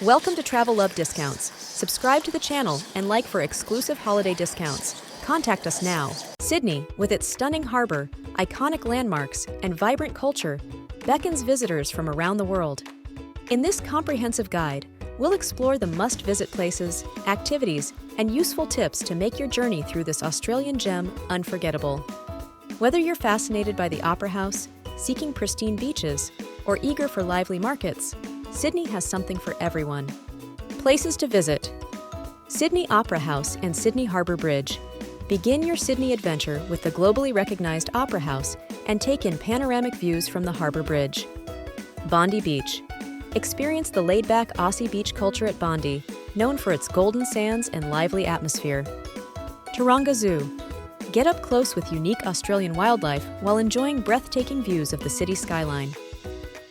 Welcome to Travel Love Discounts. Subscribe to the channel and like for exclusive holiday discounts. Contact us now. Sydney, with its stunning harbor, iconic landmarks, and vibrant culture, beckons visitors from around the world. In this comprehensive guide, we'll explore the must-visit places, activities, and useful tips to make your journey through this Australian gem unforgettable. Whether you're fascinated by the Opera House, seeking pristine beaches, or eager for lively markets, Sydney has something for everyone. Places to visit: Sydney Opera House and Sydney Harbour Bridge. Begin your Sydney adventure with the globally recognized Opera House and take in panoramic views from the Harbour Bridge. Bondi Beach. Experience the laid-back Aussie beach culture at Bondi, known for its golden sands and lively atmosphere. Taronga Zoo. Get up close with unique Australian wildlife while enjoying breathtaking views of the city skyline.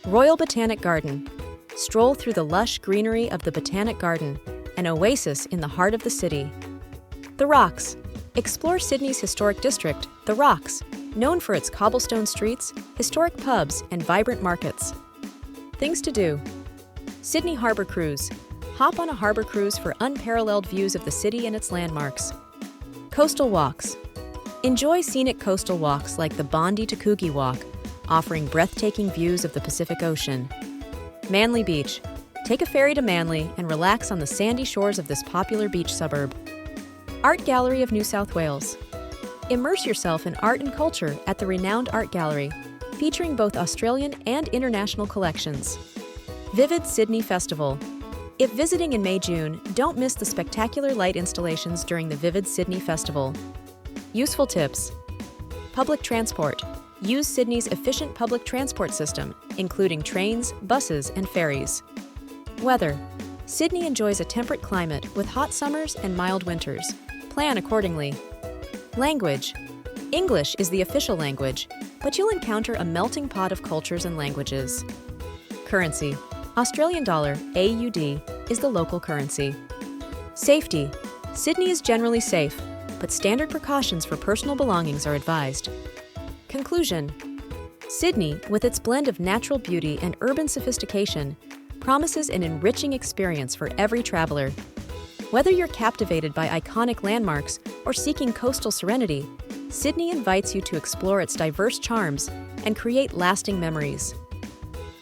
Royal Botanic Garden. Stroll through the lush greenery of the Botanic Garden, an oasis in the heart of the city. The Rocks. Explore Sydney's historic district, The Rocks, known for its cobblestone streets, historic pubs, and vibrant markets. Things to do: Sydney Harbour Cruise. Hop on a harbour cruise for unparalleled views of the city and its landmarks. Coastal Walks. Enjoy scenic coastal walks like the Bondi to Coogee Walk, offering breathtaking views of the Pacific Ocean. Manly Beach. Take a ferry to Manly and relax on the sandy shores of this popular beach suburb. Art Gallery of New South Wales. Immerse yourself in art and culture at the renowned art gallery, featuring both Australian and international collections. Vivid Sydney Festival. If visiting in May-June, don't miss the spectacular light installations during the Vivid Sydney Festival. Useful tips: public transport. Use Sydney's efficient public transport system, including trains, buses, and ferries. Weather. Sydney enjoys a temperate climate with hot summers and mild winters. Plan accordingly. Language. English is the official language, but you'll encounter a melting pot of cultures and languages. Currency. Australian dollar, AUD, is the local currency. Safety. Sydney is generally safe, but standard precautions for personal belongings are advised. Conclusion. Sydney, with its blend of natural beauty and urban sophistication, promises an enriching experience for every traveler. Whether you're captivated by iconic landmarks or seeking coastal serenity, Sydney invites you to explore its diverse charms and create lasting memories.